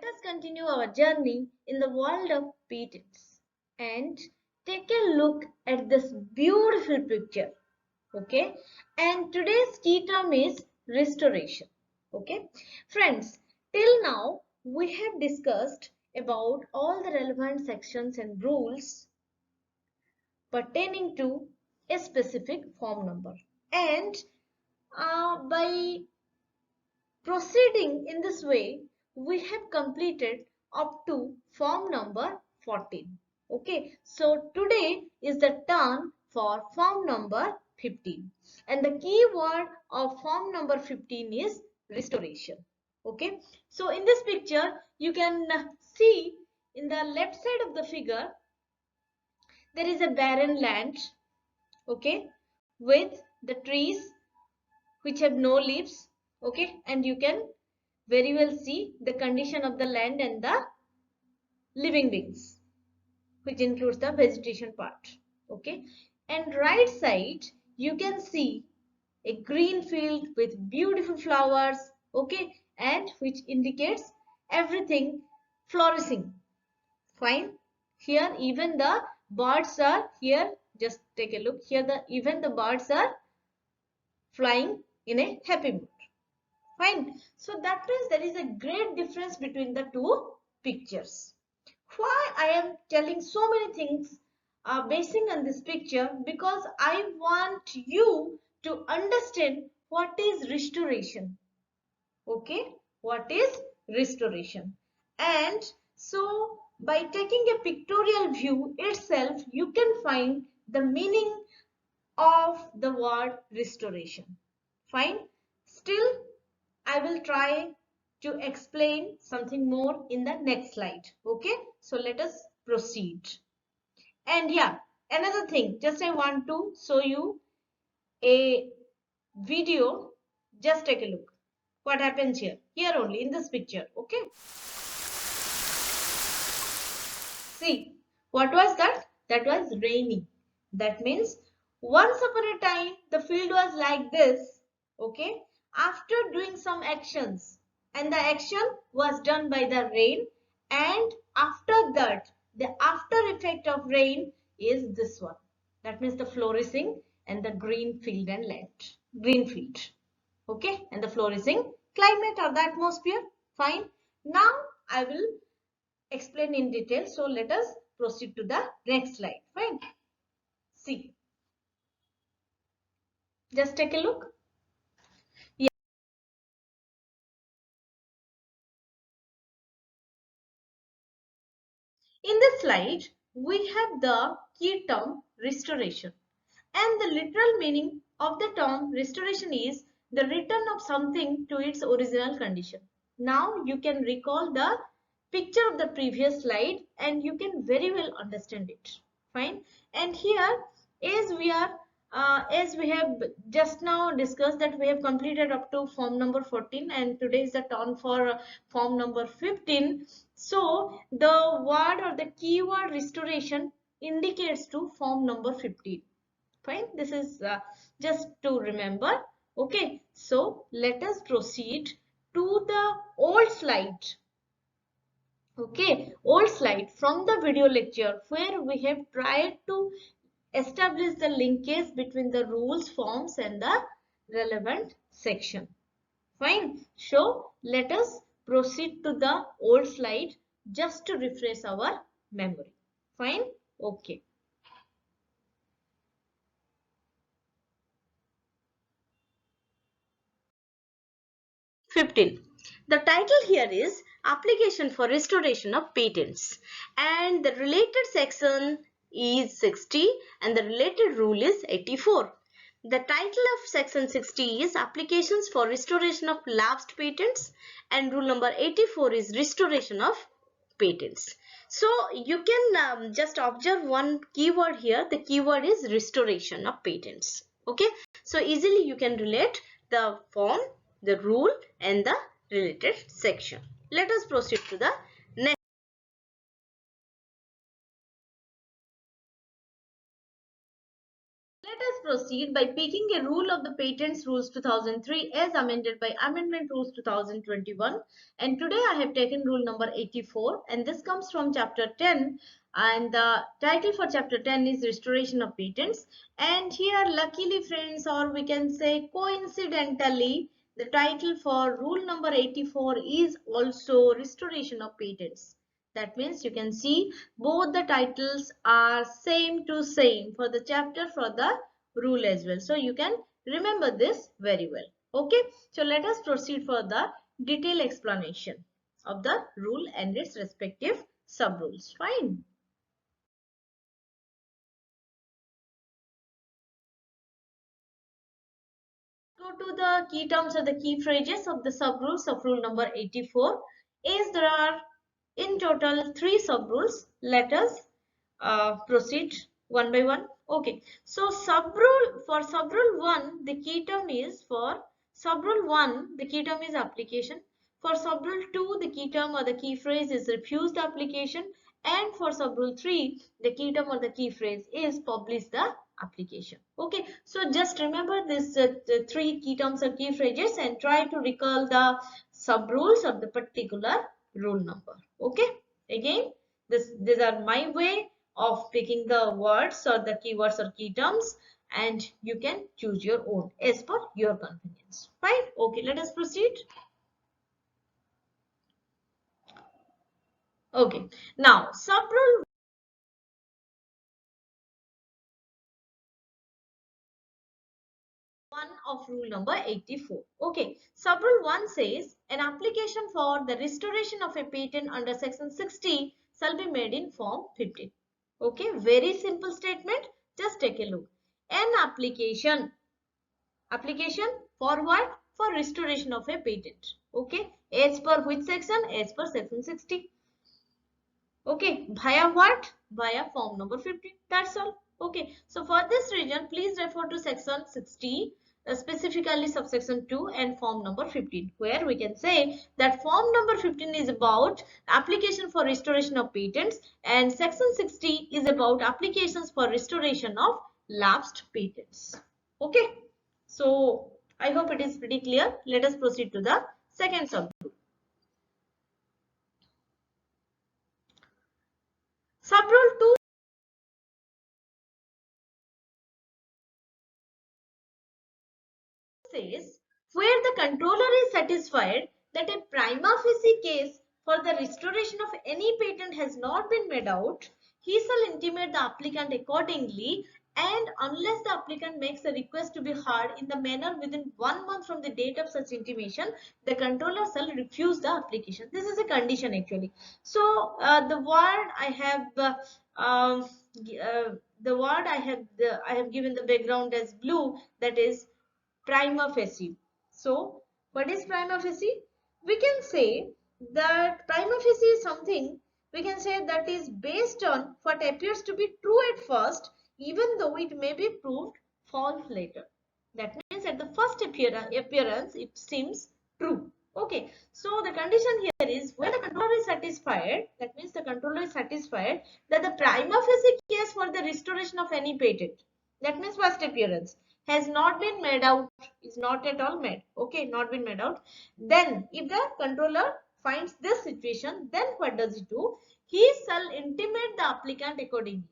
us continue our journey in the world of patents and take a look at this beautiful picture. Okay, and today's key term is restoration. Okay, friends, till now we have discussed about all the relevant sections and rules pertaining to a specific form number, and by proceeding in this way, we have completed up to form number 14. Okay, so today is the turn for form number 15. And the key word of form number 15 is restoration. Okay, so in this picture, you can see in the left side of the figure, there is a barren land. Okay, with the trees which have no leaves. Okay, and you can very well see the condition of the land and the living beings, which includes the vegetation part. Okay, and right side you can see a green field with beautiful flowers. Okay, and which indicates everything flourishing. Fine. Here even the birds are here. Just take a look here. Even the birds are flying in a happy mood. Fine. So that means there is a great difference between the two pictures. Why I am telling so many things basing on this picture? Because I want you to understand what is restoration. Okay, what is restoration? And so by taking a pictorial view itself, you can find the meaning of the word restoration. Fine. Still, I will try to explain something more in the next slide. Okay, so let us proceed. And yeah, another thing, just I want to show you a video. Just take a look what happens here only in this picture. Okay, see, what was that? That was raining. That means once upon a time the field was like this. Okay, after doing some actions, and the action was done by the rain, and after that the after effect of rain is this one. That means the flourishing and the green field and land, green field. Okay, and the flourishing climate or the atmosphere. Fine. Now I will explain in detail. So let us proceed to the next slide. Fine. See, just take a look. Yeah. In this slide, we have the key term restoration, and the literal meaning of the term restoration is the return of something to its original condition. Now you can recall the picture of the previous slide and you can very well understand it. Fine. And here, as we have just now discussed, that we have completed up to form number 14, and today is the turn for form number 15. So the word or the keyword restoration indicates to form number 15. Fine. This is just to remember. Okay, so let us proceed to the old slide. Okay, old slide from the video lecture where we have tried to establish the linkage between the rules, forms and the relevant section. Fine. So let us proceed to the old slide just to refresh our memory. Fine. Okay. #15. The title here is Application for Restoration of Patents, and the related section is 60 and the related rule is 84. The title of section 60 is Applications for Restoration of Lapsed Patents, and rule number 84 is Restoration of Patents. So you can just observe one keyword here. The keyword is restoration of patents. Okay, so easily you can relate the form, the rule and the related section. Let us proceed to the next. Let us proceed by picking a rule of the Patents Rules 2003 as amended by Amendment Rules 2021. And today I have taken rule number 84, and this comes from chapter 10, and the title for chapter 10 is Restoration of Patents. And here, luckily friends, or we can say coincidentally, the title for rule number 84 is also Restoration of Patents. That means you can see both the titles are same to same for the chapter, for the rule as well. So you can remember this very well. Okay. So let us proceed for the detailed explanation of the rule and its respective sub rules. Fine. Go to the key terms or the key phrases of the sub rules of rule number 84. As there are in total 3 sub rules, let us proceed one by one. Okay, so sub rule, for sub rule 1, the key term is, for sub rule 1, the key term is application. For sub rule 2, the key term or the key phrase is refuse the application, and for sub rule 3, the key term or the key phrase is publish the application. Okay, so just remember this the 3 key terms or key phrases and try to recall the sub rules of the particular rule number. Okay, again, these are my way of picking the words or the keywords or key terms, and you can choose your own as per your convenience. Fine. Okay, let us proceed. Okay, now sub rule one of rule number 84. Okay, sub rule 1 says an application for the restoration of a patent under section 60 shall be made in form 15. Okay, very simple statement. Just take a look. An application for what? For restoration of a patent. Okay, as per which section? As per section 60. Okay, via what? Via form number 15. That's all. Okay, so for this reason, please refer to section 60, specifically subsection 2 and form number 15, where we can say that form number 15 is about application for restoration of patents and section 60 is about applications for restoration of lapsed patents. Okay, so I hope it is pretty clear. Let us proceed to the second subgroup. Subrule 2 says where the controller is satisfied that a prima facie case for the restoration of any patent has not been made out, he shall intimate the applicant accordingly, and unless the applicant makes a request to be heard in the manner within 1 month from the date of such intimation, the controller shall refuse the application. This is a condition actually. So the word I have um, the word I have given the background as blue, that is prima facie. So, what is prima facie? We can say that prima facie is something, we can say, that is based on what appears to be true at first, even though it may be proved false later. That means at the first appearance, it seems true. Okay, so the condition here is when the controller is satisfied, that means the controller is satisfied that the prima facie case for the restoration of any patent, that means first appearance, has not been made out, is not at all made. Okay, not been made out. Then if the controller finds this situation, then what does it do? He shall intimate the applicant accordingly.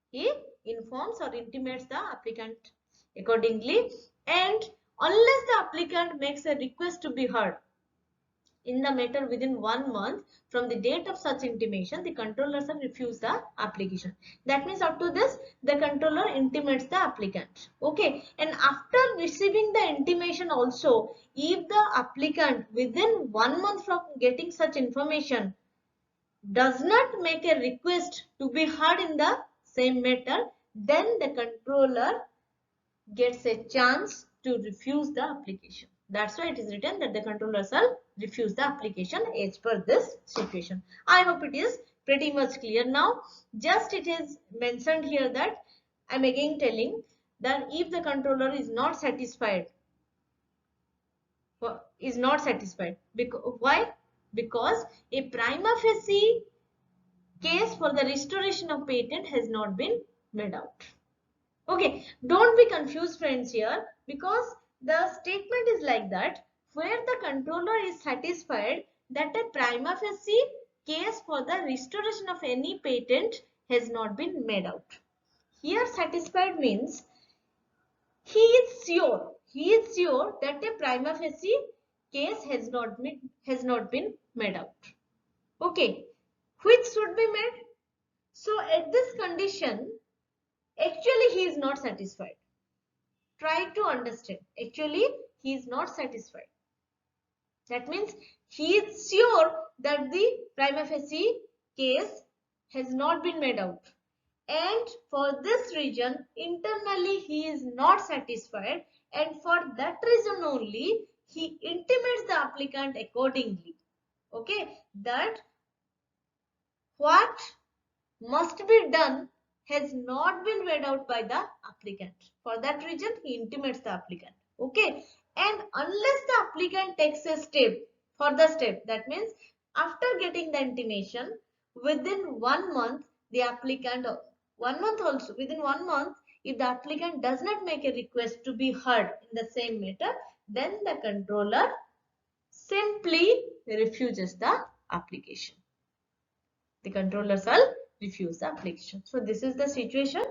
He informs or intimates the applicant accordingly, and unless the applicant makes a request to be heard in the matter within 1 month from the date of such intimation, the controller shall refuse the application. That means up to this, the controller intimates the applicant. Okay, and after receiving the intimation also, if the applicant within 1 month from getting such information does not make a request to be heard in the same matter, then the controller gets a chance to refuse the application. That's why it is written that the controller shall refuse the application as per this situation. I hope it is pretty much clear now. Just it is mentioned here that I am again telling that if the controller is not satisfied, why? Because a prima facie case for the restoration of patent has not been made out. Okay, don't be confused friends here, because the statement is like that, where the controller is satisfied that a prima facie case for the restoration of any patent has not been made out. Here satisfied means he is sure that a prima facie case has not been made out. Okay, which should be made? So at this condition, actually he is not satisfied. Try to understand. Actually, he is not satisfied. That means he is sure that the prima facie case has not been made out. And for this reason, internally he is not satisfied, and for that reason only he intimates the applicant accordingly. Okay, that what must be done has not been read out by the applicant. For that reason, he intimates the applicant. Okay. And unless the applicant takes a further step, that means after getting the intimation, within 1 month, the applicant, 1 month also, within 1 month, if the applicant does not make a request to be heard in the same matter, then the controller simply refuses the application. The controller shall refuse the application. So this is the situation.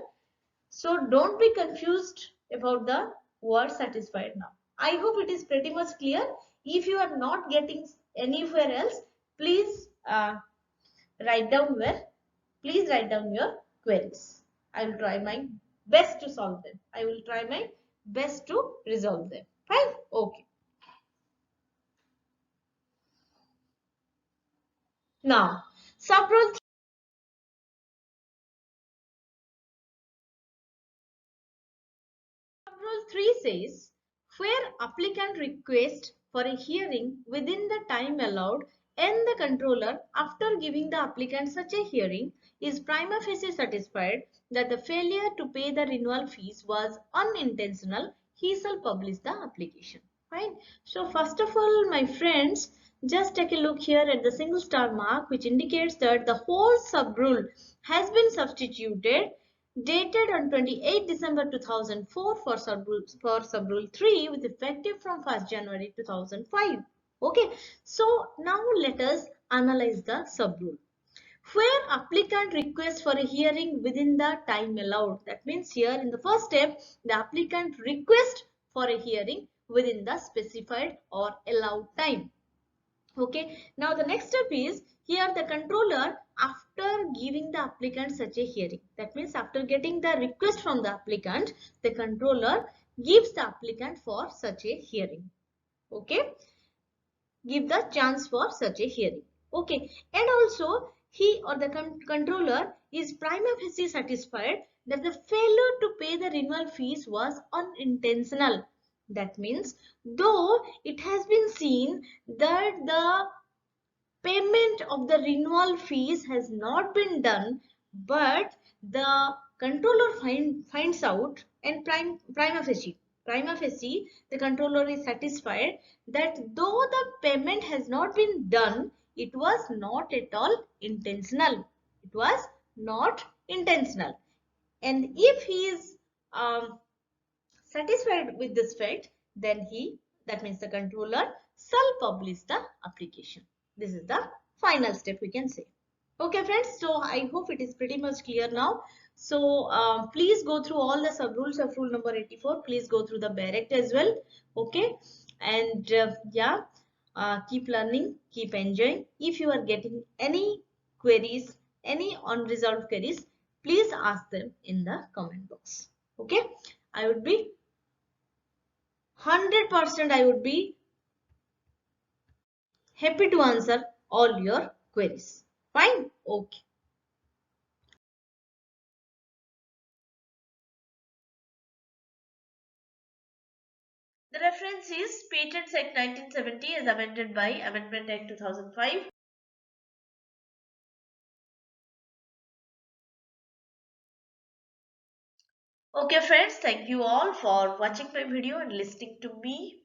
So don't be confused about the word satisfied now. I hope it is pretty much clear. If you are not getting anywhere else, please write down please write down your queries. I will try my best to solve them. I will try my best to resolve them. Fine? Okay. Now, subrule Rule 3 says, where applicant requests for a hearing within the time allowed and the controller, after giving the applicant such a hearing, is prima facie satisfied that the failure to pay the renewal fees was unintentional, he shall publish the application. Fine. So first of all, my friends, just take a look here at the single star mark, which indicates that the whole sub rule has been substituted, dated on 28 December 2004 for sub-rule 3 with effective from 1st January 2005. Okay, so now let us analyze the sub-rule. Where applicant requests for a hearing within the time allowed. That means here in the first step, the applicant requests for a hearing within the specified or allowed time. Okay, now the next step is here the controller, after giving the applicant such a hearing, that means after getting the request from the applicant, the controller gives the applicant for such a hearing. Okay, give the chance for such a hearing. Okay, and also he or the controller is prima facie satisfied that the failure to pay the renewal fees was unintentional. That means though it has been seen that the payment of the renewal fees has not been done, but the controller finds out, and prima facie the controller is satisfied that though the payment has not been done, it was not at all intentional. It was not intentional. And if he is satisfied with this fact, then that means the controller shall publish the application. This is the final step, we can say. Okay friends, so I hope it is pretty much clear now. So please go through all the sub rules of rule number 84. Please go through the Barrett as well. Okay, and yeah, keep learning, keep enjoying. If you are getting any queries, any unresolved queries, please ask them in the comment box. Okay, I would be 100% I would be happy to answer all your queries. Fine? Okay. The reference is Patents Act 1970 as amended by Amendment Act 2005. Okay friends, thank you all for watching my video and listening to me.